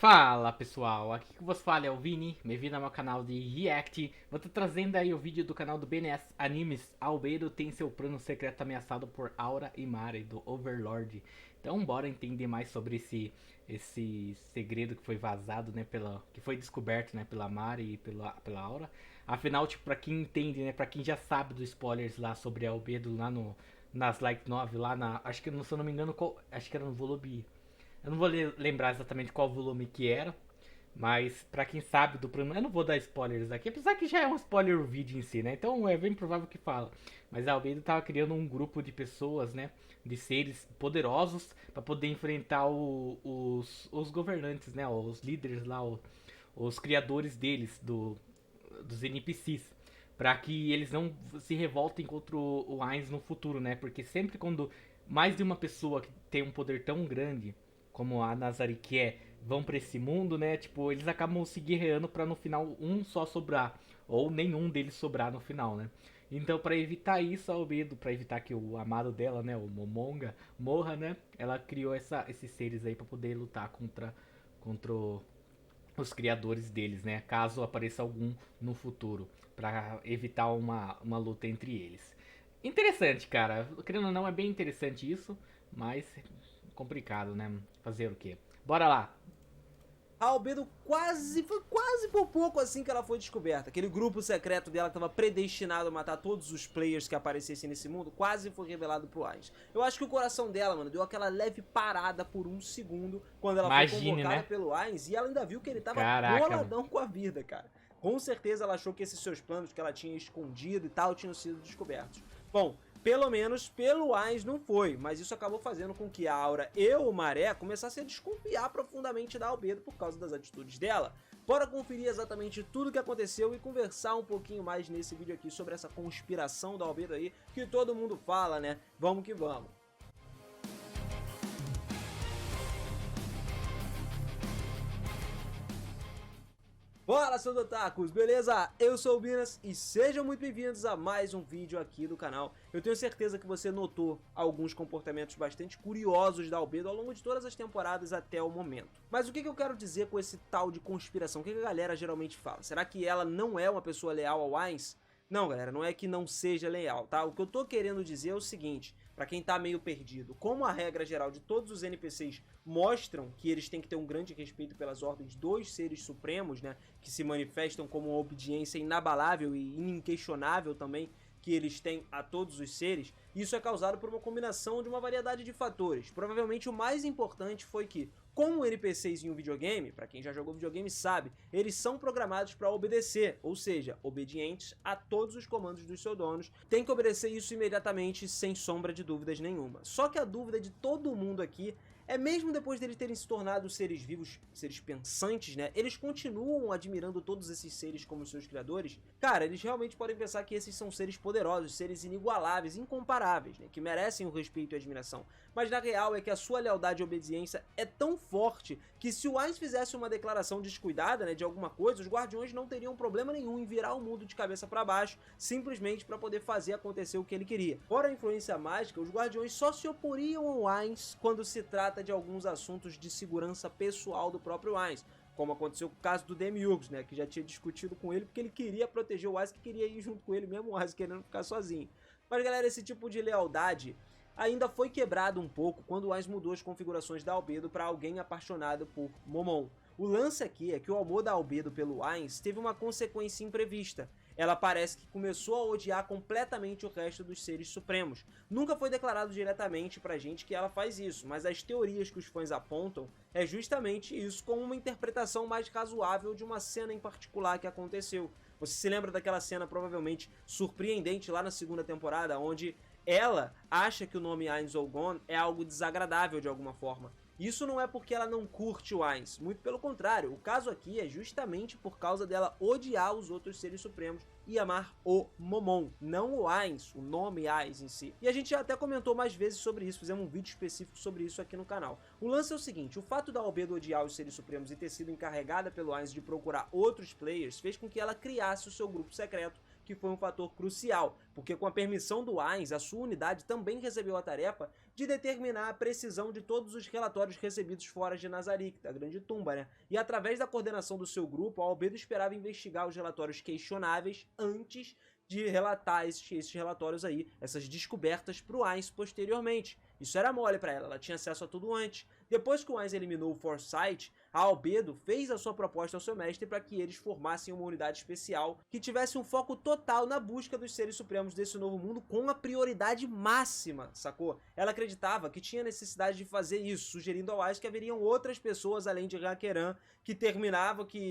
Fala pessoal, aqui que vos fala é o Vini, bem-vindo ao meu canal de React. Vou estar trazendo aí o vídeo do canal do BNS Animes. Albedo tem seu plano secreto ameaçado por Aura e Mari do Overlord. Então bora entender mais sobre esse segredo que foi vazado, né, que foi descoberto, né, pela Mari e pela Aura. Afinal, tipo, pra quem entende, né, pra quem já sabe dos spoilers lá sobre Albedo lá no nas Light 9 lá acho que se eu não me engano, acho que era no volume. Eu não vou lembrar exatamente qual volume que era, mas pra quem sabe do plano, eu não vou dar spoilers aqui, apesar que já é um spoiler o vídeo em si, né? Então é bem provável que fala. Mas a Albedo tava criando um grupo de pessoas, né? De seres poderosos para poder enfrentar os governantes, né? Os líderes lá, os criadores deles, dos NPCs. Para que eles não se revoltem contra o Ainz no futuro, né? Porque sempre quando mais de uma pessoa que tem um poder tão grande como a Nazari que vão para esse mundo, né? Tipo, eles acabam se guerreando para no final um só sobrar ou nenhum deles sobrar no final, né? Então, para evitar isso, a Albedo, para evitar que o amado dela, né, o Momonga, morra, né? Ela criou esses seres aí para poder lutar contra os criadores deles, né? Caso apareça algum no futuro, para evitar uma luta entre eles. Interessante, cara. Querendo ou não, é bem interessante isso, mas complicado, né? Fazer o quê? Bora lá. A Albedo foi quase por pouco assim que ela foi descoberta. Aquele grupo secreto dela que estava predestinado a matar todos os players que aparecessem nesse mundo, quase foi revelado pro Ainz. Eu acho que o coração dela, mano, deu aquela leve parada por um segundo quando ela foi Imagine, convocada né? pelo Ainz e ela ainda viu que ele tava Caraca, mano. boladão com a vida, cara. Com certeza ela achou que esses seus planos que ela tinha escondido e tal tinham sido descobertos. Bom, pelo menos pelo Ainz não foi, mas isso acabou fazendo com que a Aura e o Maré começassem a desconfiar profundamente da Albedo por causa das atitudes dela. Bora conferir exatamente tudo o que aconteceu e conversar um pouquinho mais nesse vídeo aqui sobre essa conspiração da Albedo aí, que todo mundo fala, né? Vamos que vamos. Fala, seus otakus, beleza? Eu sou o Binas e sejam muito bem-vindos a mais um vídeo aqui do canal. Eu tenho certeza que você notou alguns comportamentos bastante curiosos da Albedo ao longo de todas as temporadas até o momento. Mas o que eu quero dizer com esse tal de conspiração? O que a galera geralmente fala? Será que ela não é uma pessoa leal ao Ainz? Não, galera, não é que não seja leal, tá? O que eu tô querendo dizer é o seguinte, pra quem tá meio perdido, como a regra geral de todos os NPCs mostram que eles têm que ter um grande respeito pelas ordens dos seres supremos, né, que se manifestam como uma obediência inabalável e inquestionável também que eles têm a todos os seres, isso é causado por uma combinação de uma variedade de fatores. Provavelmente o mais importante foi que, como NPCs em um videogame, para quem já jogou videogame sabe, eles são programados para obedecer, ou seja, obedientes a todos os comandos dos seus donos, tem que obedecer isso imediatamente, sem sombra de dúvidas nenhuma. Só que a dúvida de todo mundo aqui é mesmo depois deles terem se tornado seres vivos, seres pensantes, né? Eles continuam admirando todos esses seres como seus criadores? Cara, eles realmente podem pensar que esses são seres poderosos, seres inigualáveis, incomparáveis, né? Que merecem o respeito e a admiração. Mas na real é que a sua lealdade e obediência é tão forte que se o Ainz fizesse uma declaração descuidada, né, de alguma coisa, os guardiões não teriam problema nenhum em virar o mundo de cabeça para baixo, simplesmente para poder fazer acontecer o que ele queria. Fora a influência mágica, os guardiões só se oporiam ao Ainz quando se trata de alguns assuntos de segurança pessoal do próprio Ainz, como aconteceu com o caso do Demiurgos, né, que já tinha discutido com ele porque ele queria proteger o Ainz, que queria ir junto com ele mesmo, o Ainz querendo ficar sozinho. Mas galera, esse tipo de lealdade ainda foi quebrado um pouco quando o Ainz mudou as configurações da Albedo para alguém apaixonado por Momon. O lance aqui é que o amor da Albedo pelo Ainz teve uma consequência imprevista. Ela parece que começou a odiar completamente o resto dos seres supremos. Nunca foi declarado diretamente pra gente que ela faz isso, mas as teorias que os fãs apontam é justamente isso, como uma interpretação mais razoável de uma cena em particular que aconteceu. Você se lembra daquela cena provavelmente surpreendente lá na segunda temporada, onde ela acha que o nome Ainz Olgon é algo desagradável de alguma forma. Isso não é porque ela não curte o Ainz, muito pelo contrário, o caso aqui é justamente por causa dela odiar os outros seres supremos e amar o Momon, não o Ainz, o nome Ainz em si. E a gente já até comentou mais vezes sobre isso, fizemos um vídeo específico sobre isso aqui no canal. O lance é o seguinte, o fato da Albedo odiar os seres supremos e ter sido encarregada pelo Ainz de procurar outros players fez com que ela criasse o seu grupo secreto, que foi um fator crucial, porque com a permissão do Ainz, a sua unidade também recebeu a tarefa de determinar a precisão de todos os relatórios recebidos fora de Nazarick, da Grande Tumba, né? E através da coordenação do seu grupo, Albedo esperava investigar os relatórios questionáveis antes de relatar esses relatórios aí, essas descobertas para o Ainz posteriormente. Isso era mole para ela tinha acesso a tudo antes. Depois que o Ainz eliminou o Foresight, a Albedo fez a sua proposta ao seu mestre para que eles formassem uma unidade especial que tivesse um foco total na busca dos seres supremos desse novo mundo com a prioridade máxima, sacou? Ela acreditava que tinha necessidade de fazer isso, sugerindo ao Ainz que haveriam outras pessoas além de Hakeran que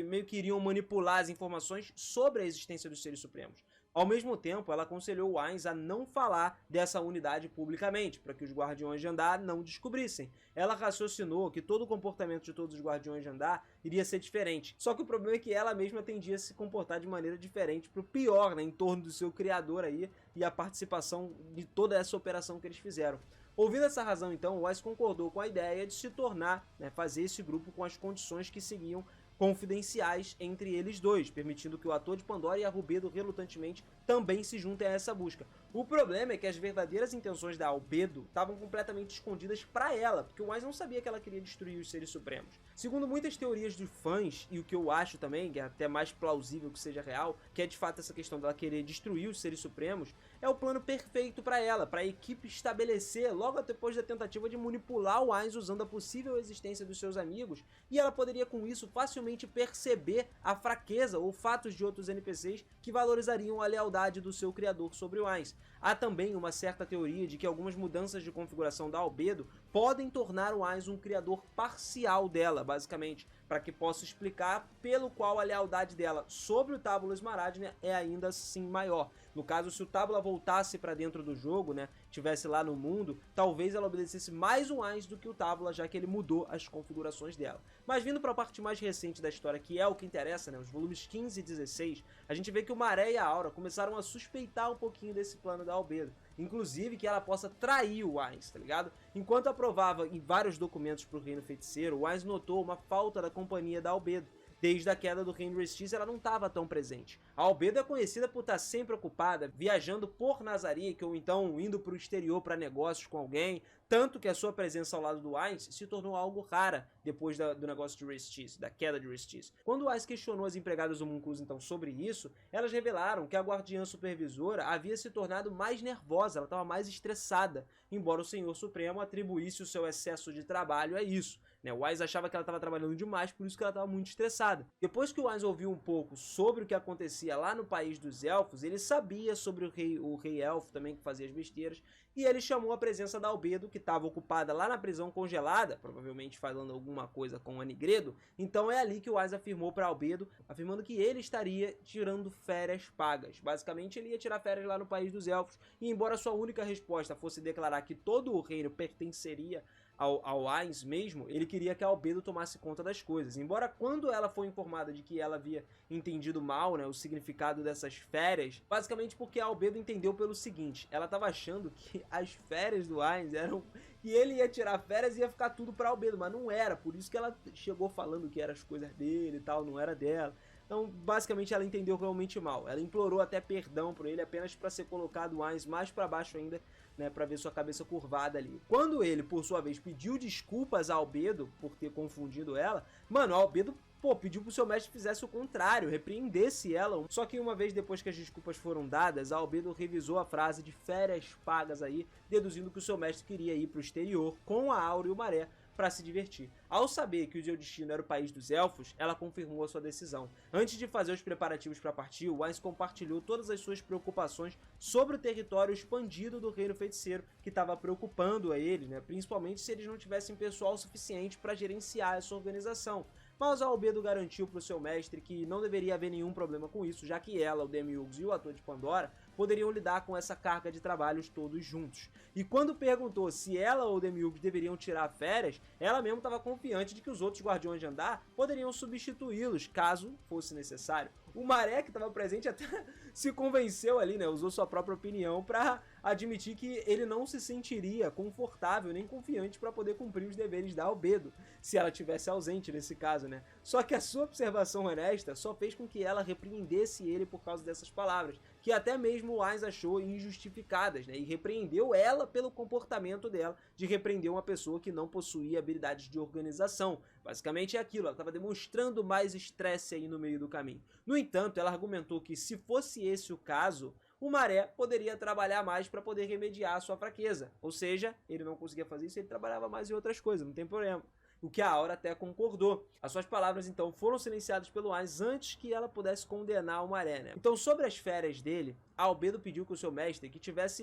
meio que iriam manipular as informações sobre a existência dos seres supremos. Ao mesmo tempo, ela aconselhou o Ainz a não falar dessa unidade publicamente, para que os Guardiões de Andar não descobrissem. Ela raciocinou que todo o comportamento de todos os Guardiões de Andar iria ser diferente. Só que o problema é que ela mesma tendia a se comportar de maneira diferente pro pior, né, em torno do seu criador aí e a participação de toda essa operação que eles fizeram. Ouvindo essa razão, então, o Ainz concordou com a ideia de se tornar, né, fazer esse grupo com as condições que seguiam confidenciais entre eles dois, permitindo que o ator de Pandora e a Rubedo relutantemente também se juntem a essa busca. O problema é que as verdadeiras intenções da Albedo estavam completamente escondidas para ela, porque o Ainz não sabia que ela queria destruir os seres supremos. Segundo muitas teorias dos fãs, e o que eu acho também, que é até mais plausível que seja real, que é de fato essa questão dela querer destruir os seres supremos, é o plano perfeito para ela, para a equipe estabelecer, logo depois da tentativa de manipular o Ainz usando a possível existência dos seus amigos, e ela poderia com isso facilmente perceber a fraqueza ou fatos de outros NPCs que valorizariam a lealdade do seu criador sobre o Ainz. Há também uma certa teoria de que algumas mudanças de configuração da Albedo podem tornar o Ainz um criador parcial dela, basicamente, para que possa explicar pelo qual a lealdade dela sobre o Tábula Esmarádia é ainda assim maior. No caso, se o Tábula voltasse para dentro do jogo, né, estivesse lá no mundo, talvez ela obedecesse mais o Ainz do que o Tábula, já que ele mudou as configurações dela. Mas vindo para a parte mais recente da história, que é o que interessa, né, os volumes 15 e 16, a gente vê que o Maré e a Aura começaram a suspeitar um pouquinho desse plano da Albedo. Inclusive que ela possa trair o Ainz, tá ligado? Enquanto aprovava em vários documentos pro Reino Feiticeiro, o Ainz notou uma falta da companhia da Albedo. Desde a queda do Reino Restis, ela não estava tão presente. A Albedo é conhecida por estar sempre ocupada, viajando por Nazarick ou então indo para o exterior para negócios com alguém, tanto que a sua presença ao lado do Ainz se tornou algo rara depois do negócio de Restis, da queda de Restis. Quando o Ainz questionou as empregadas do Homunculus então sobre isso, elas revelaram que a guardiã supervisora havia se tornado mais nervosa, ela estava mais estressada, embora o Senhor Supremo atribuísse o seu excesso de trabalho a isso. O Ainz achava que ela estava trabalhando demais, por isso que ela estava muito estressada. Depois que o Ainz ouviu um pouco sobre o que acontecia lá no país dos elfos, ele sabia sobre o rei elfo também que fazia as besteiras, e ele chamou a presença da Albedo, que estava ocupada lá na prisão congelada, provavelmente falando alguma coisa com o Anigredo. Então é ali que o Ainz afirmou para Albedo, afirmando que ele estaria tirando férias pagas. Basicamente ele ia tirar férias lá no país dos elfos, e embora sua única resposta fosse declarar que todo o reino pertenceria ao Ainz mesmo, ele queria que a Albedo tomasse conta das coisas. Embora quando ela foi informada de que ela havia entendido mal, né, o significado dessas férias, basicamente porque a Albedo entendeu pelo seguinte, ela estava achando que as férias do Ainz eram que ele ia tirar férias e ia ficar tudo pra Albedo, mas não era, por isso que ela chegou falando que eram as coisas dele e tal, não era dela. Então, basicamente, ela entendeu realmente mal. Ela implorou até perdão por ele apenas para ser colocado o Ainz mais para baixo ainda, né, para ver sua cabeça curvada ali. Quando ele, por sua vez, pediu desculpas a Albedo por ter confundido ela, mano, a Albedo, pediu pro seu mestre que fizesse o contrário, repreendesse ela. Só que uma vez depois que as desculpas foram dadas, a Albedo revisou a frase de férias pagas aí, deduzindo que o seu mestre queria ir pro exterior com a Aura e o Maré para se divertir. Ao saber que o seu destino era o país dos elfos, ela confirmou a sua decisão. Antes de fazer os preparativos para partir, o Ainz compartilhou todas as suas preocupações sobre o território expandido do Reino Feiticeiro, que estava preocupando a eles, né? Principalmente se eles não tivessem pessoal suficiente para gerenciar essa organização. Mas a Albedo garantiu para o seu mestre que não deveria haver nenhum problema com isso, já que ela, o Demiurgos e o ator de Pandora poderiam lidar com essa carga de trabalhos todos juntos. E quando perguntou se ela ou o Demiurgos deveriam tirar férias, ela mesmo estava confiante de que os outros Guardiões de Andar poderiam substituí-los, caso fosse necessário. O Maré, que estava presente, até se convenceu ali, né? Usou sua própria opinião para admitir que ele não se sentiria confortável nem confiante para poder cumprir os deveres da Albedo, se ela tivesse ausente nesse caso, né? Só que a sua observação honesta só fez com que ela repreendesse ele por causa dessas palavras, que até mesmo o Ainz achou injustificadas, né? E repreendeu ela pelo comportamento dela de repreender uma pessoa que não possuía habilidades de organização. Basicamente é aquilo, ela estava demonstrando mais estresse aí no meio do caminho. No entanto, ela argumentou que se fosse esse o caso, o Maré poderia trabalhar mais para poder remediar a sua fraqueza. Ou seja, ele não conseguia fazer isso, ele trabalhava mais em outras coisas, não tem problema. O que a Aura até concordou. As suas palavras, então, foram silenciadas pelo Ainz antes que ela pudesse condenar o Maré, né? Então, sobre as férias dele, a Albedo pediu que o seu mestre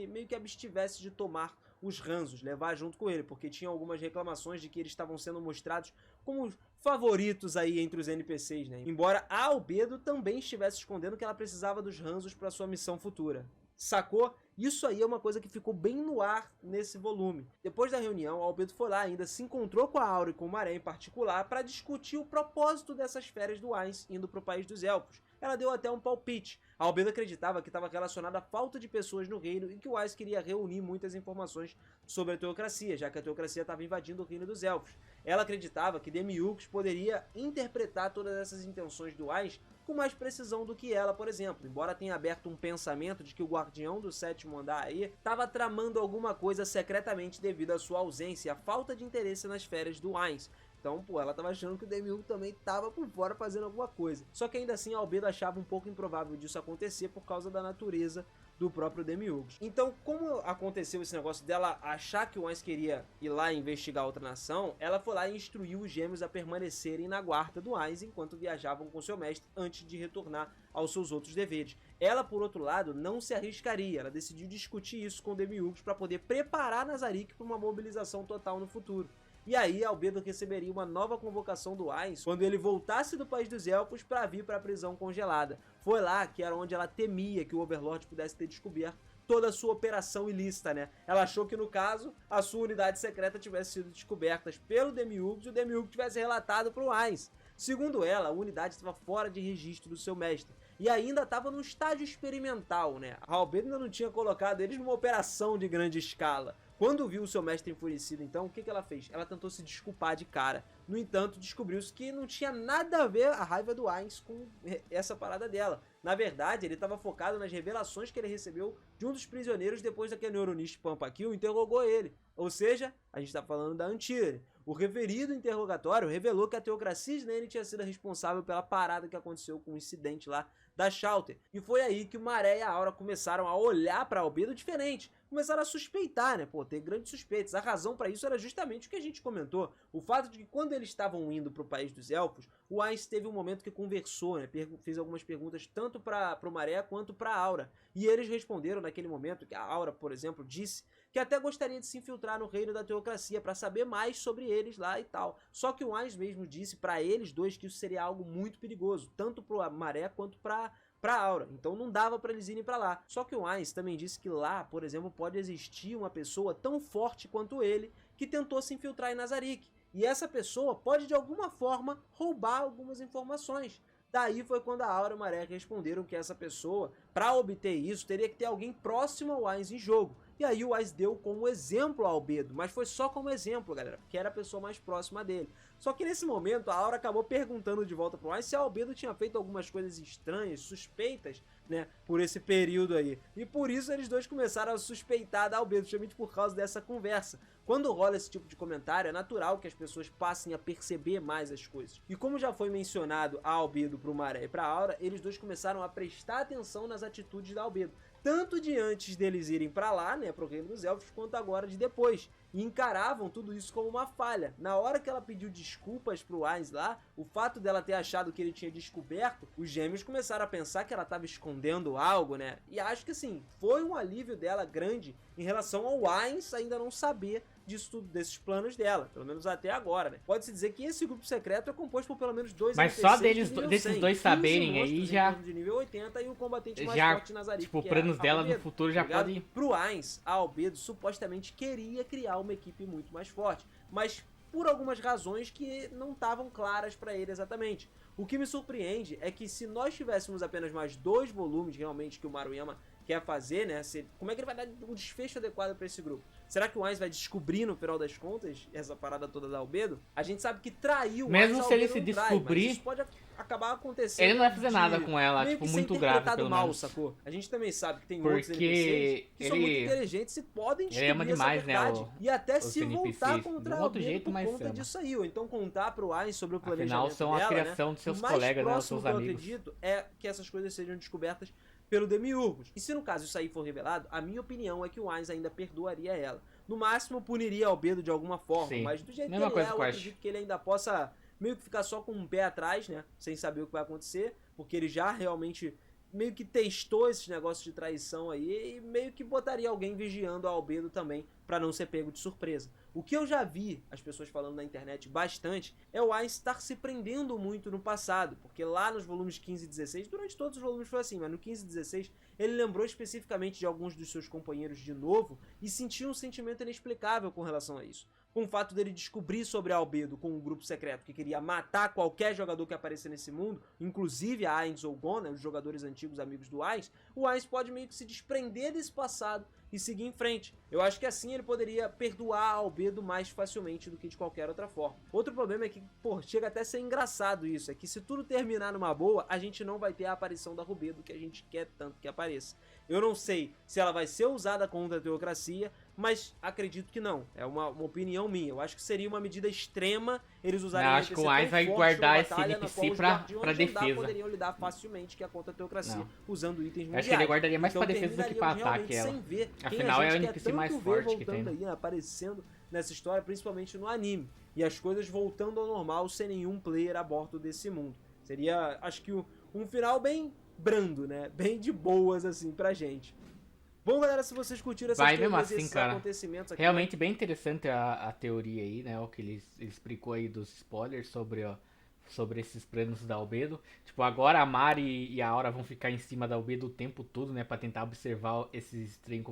meio que abstivesse de tomar os ranzos, levar junto com ele, porque tinha algumas reclamações de que eles estavam sendo mostrados como favoritos aí entre os NPCs, né? Embora a Albedo também estivesse escondendo que ela precisava dos ranzos para sua missão futura. Sacou? Isso aí é uma coisa que ficou bem no ar nesse volume. Depois da reunião, a Albedo foi lá ainda, se encontrou com a Aura e com o Maré em particular para discutir o propósito dessas férias do Ainz indo para o País dos Elfos. Ela deu até um palpite. A Albedo acreditava que estava relacionado à falta de pessoas no reino e que o Ainz queria reunir muitas informações sobre a teocracia, já que a teocracia estava invadindo o reino dos Elfos. Ela acreditava que Demiurgos poderia interpretar todas essas intenções do Ainz com mais precisão do que ela, por exemplo. Embora tenha aberto um pensamento de que o guardião do sétimo andar aí estava tramando alguma coisa secretamente devido à sua ausência e à falta de interesse nas férias do Ainz. Então, pô, ela tava achando que o Demiurgo também tava por fora fazendo alguma coisa. Só que ainda assim a Albedo achava um pouco improvável disso acontecer por causa da natureza do próprio Demiurgos. Então, como aconteceu esse negócio dela achar que o Ainz queria ir lá investigar outra nação, ela foi lá e instruiu os gêmeos a permanecerem na guarda do Ainz enquanto viajavam com seu mestre antes de retornar aos seus outros deveres. Ela, por outro lado, não se arriscaria. Ela decidiu discutir isso com o Demiurgos para poder preparar Nazarick para uma mobilização total no futuro. E aí Albedo receberia uma nova convocação do Ainz quando ele voltasse do País dos Elfos para vir para a prisão congelada. Foi lá que era onde ela temia que o Overlord pudesse ter descoberto toda a sua operação ilícita, né? Ela achou que no caso a sua unidade secreta tivesse sido descoberta pelo Demiurgos e o Demiurgos tivesse relatado para o Ainz. Segundo ela, a unidade estava fora de registro do seu mestre e ainda estava no estágio experimental, né? A Albedo ainda não tinha colocado eles numa operação de grande escala. Quando viu o seu mestre enfurecido, então, o que ela fez? Ela tentou se desculpar de cara. No entanto, descobriu-se que não tinha nada a ver a raiva do Ainz com essa parada dela. Na verdade, ele estava focado nas revelações que ele recebeu de um dos prisioneiros depois daquele Neuronist Pampakill interrogou ele. Ou seja, a gente está falando da Antíre. O referido interrogatório revelou que a teocracia Slane tinha sido responsável pela parada que aconteceu com o incidente lá da Shelter. E foi aí que o Maré e a Aura começaram a olhar para Albedo diferente. Começaram a suspeitar, né? Pô, ter grandes suspeitas. A razão para isso era justamente o que a gente comentou. O fato de que quando eles estavam indo para o País dos Elfos, o Ainz teve um momento que conversou, né? Fez algumas perguntas tanto para o Maré quanto para a Aura. E eles responderam naquele momento que a Aura, por exemplo, disse que até gostaria de se infiltrar no reino da teocracia para saber mais sobre eles lá e tal. Só que o Ainz mesmo disse para eles dois que isso seria algo muito perigoso, tanto para o Maré quanto para Aura, então não dava para eles irem para lá. Só que o Ainz também disse que lá, por exemplo, pode existir uma pessoa tão forte quanto ele que tentou se infiltrar em Nazarick. E essa pessoa pode de alguma forma roubar algumas informações. Daí foi quando a Aura e o Maré responderam que essa pessoa, para obter isso, teria que ter alguém próximo ao Ainz em jogo. E aí o Ainz deu como exemplo a Albedo, mas foi só como exemplo, galera, porque era a pessoa mais próxima dele. Só que nesse momento a Aura acabou perguntando de volta pro Ainz se a Albedo tinha feito algumas coisas estranhas, suspeitas, né, por esse período aí. E por isso eles dois começaram a suspeitar da Albedo, justamente por causa dessa conversa. Quando rola esse tipo de comentário, é natural que as pessoas passem a perceber mais as coisas. E como já foi mencionado a Albedo pro Maré e pra Aura, eles dois começaram a prestar atenção nas atitudes da Albedo. Tanto de antes deles irem pra lá, né, pro Reino dos Elfos, quanto agora de depois. E encaravam tudo isso como uma falha. Na hora que ela pediu desculpas pro Ainz lá, o fato dela ter achado que ele tinha descoberto, os gêmeos começaram a pensar que ela estava escondendo algo, né? E acho que assim, foi um alívio dela grande em relação ao Ainz ainda não saber disso tudo, desses planos dela, pelo menos até agora, né? Pode-se dizer que esse grupo secreto é composto por pelo menos dois Mas NPCs só desses 100, dois saberem aí já de nível 80 e o combatente mais já forte de Nazarick, tipo, que planos é dela Albedo, no futuro já ligado? podem. Pro Ainz, a Albedo supostamente queria criar uma equipe muito mais forte, mas por algumas razões que não estavam claras para ele exatamente. O que me surpreende é que se nós tivéssemos apenas mais 2 volumes realmente que o Maruyama quer fazer, né? Como é que ele vai dar um desfecho adequado pra esse grupo? Será que o Ainz vai descobrir no final das contas essa parada toda da Albedo? A gente sabe que traiu o Ainz, Mesmo se ele se descobrir, mas isso pode acabar acontecendo. ele não vai fazer nada com ela, meio tipo, que ser muito grave, pelo mal, menos. sacou? A gente também sabe que tem outros Porque NPCs que são muito ele inteligentes e podem ele ama descobrir demais, essa verdade. né, E até os se NPCs. voltar De contra um a outro Albedo jeito, por mas conta ama. disso aí. Ou então contar pro Ainz sobre o planejamento Afinal, são a dela, criação né? dos seus O mais colegas, né, dos próximo seus que eu amigos. acredito é que essas coisas sejam descobertas pelo Demiurgos. E se no caso isso aí for revelado, a minha opinião é que o Ainz ainda perdoaria ela. No máximo puniria Albedo de alguma forma, Sim. mas do jeito Mesma que ele coisa é, que eu eu acho. acredito que ele ainda possa meio que ficar só com um pé atrás, né? Sem saber o que vai acontecer, porque ele já realmente meio que testou esses negócios de traição aí e meio que botaria alguém vigiando a Albedo também pra não ser pego de surpresa. O que eu já vi as pessoas falando na internet bastante é o Ainz estar se prendendo muito no passado, porque lá nos volumes 15 e 16, durante todos os volumes foi assim, mas no 15 e 16 ele lembrou especificamente de alguns dos seus companheiros de novo e sentiu um sentimento inexplicável com relação a isso. Com o fato dele descobrir sobre a Albedo com um grupo secreto que queria matar qualquer jogador que aparecer nesse mundo, inclusive a Ainz ou Gon, né, os jogadores antigos amigos do Ainz, o Ainz pode meio que se desprender desse passado e seguir em frente. Eu acho que assim ele poderia perdoar a Albedo mais facilmente do que de qualquer outra forma. Outro problema é que, pô, chega até a ser engraçado isso, é que se tudo terminar numa boa, a gente não vai ter a aparição da Rubedo que a gente quer tanto que apareça. Eu não sei se ela vai ser usada contra a teocracia, mas acredito que não. É uma opinião minha. Eu acho que seria uma medida extrema eles usarem Não, acho que o Ainz vai guardar esse NPC pra defesa. poderiam lidar facilmente que é contra a teocracia, Não. usando itens mundiais. Acho que ele guardaria mais Então, pra defesa do que pra ataque ela. sem ver Afinal, quem a é o gente NPC quer mais tanto forte ver que tem, voltando né? aí, né, aparecendo nessa história, principalmente no anime. E as coisas voltando ao normal sem nenhum player a bordo desse mundo. Seria, acho que um final bem brando, né? Bem de boas, assim, pra gente. Bom, galera, se vocês curtiram essas Vai mesmo teorias e assim, esses cara. acontecimentos aqui... Realmente bem interessante a teoria aí, né? O que ele explicou aí dos spoilers sobre, ó, sobre esses planos da Albedo. Tipo, agora a Mari e a Aura vão ficar em cima da Albedo o tempo todo, né? Pra tentar observar esse estranho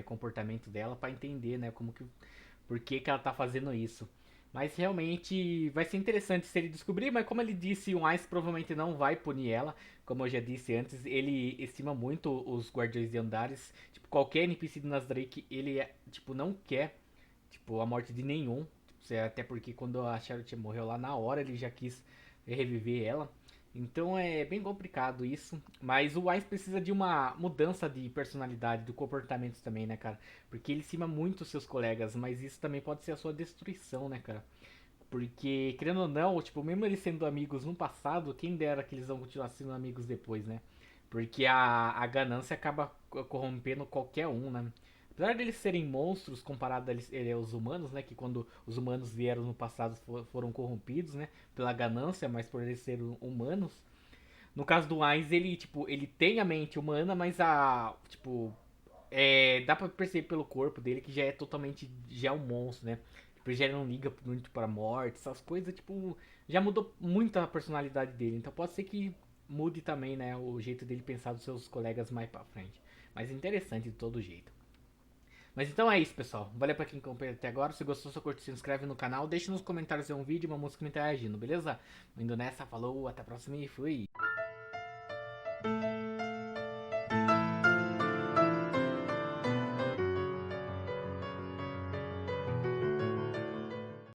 comportamento dela, pra entender, né? Como que, por que ela tá fazendo isso. Mas realmente vai ser interessante se ele descobrir, mas como ele disse, o Ainz provavelmente não vai punir ela. Como eu já disse antes, ele estima muito os Guardiões de Andares. Tipo, qualquer NPC do Nasdrake, ele tipo, não quer tipo, a morte de nenhum. Tipo, até porque quando a Charlotte morreu lá na hora, ele já quis reviver ela. Então é bem complicado isso. Mas o Ainz precisa de uma mudança de personalidade, do comportamento também, né, cara? Porque ele estima muito os seus colegas, mas isso também pode ser a sua destruição, né, cara? Porque, querendo ou não, tipo, mesmo eles sendo amigos no passado, quem dera que eles vão continuar sendo amigos depois, né? Porque a ganância acaba corrompendo qualquer um, né? Apesar deles serem monstros comparado aos humanos, né? Que quando os humanos vieram no passado foram corrompidos, né? Pela ganância, mas por eles serem humanos. No caso do Ainz, ele, tipo, ele tem a mente humana, mas tipo, dá pra perceber pelo corpo dele que já é totalmente, já é um monstro, né? Tipo, ele já não liga muito pra morte, essas coisas, tipo, já mudou muito a personalidade dele. Então pode ser que mude também, né, o jeito dele pensar dos seus colegas mais pra frente. Mas interessante de todo jeito. Mas então é isso, pessoal. Valeu pra quem acompanhou até agora. Se gostou, só curte, se inscreve no canal. Deixa nos comentários um vídeo, uma música interagindo, beleza? Indo nessa, falou, até a próxima e fui!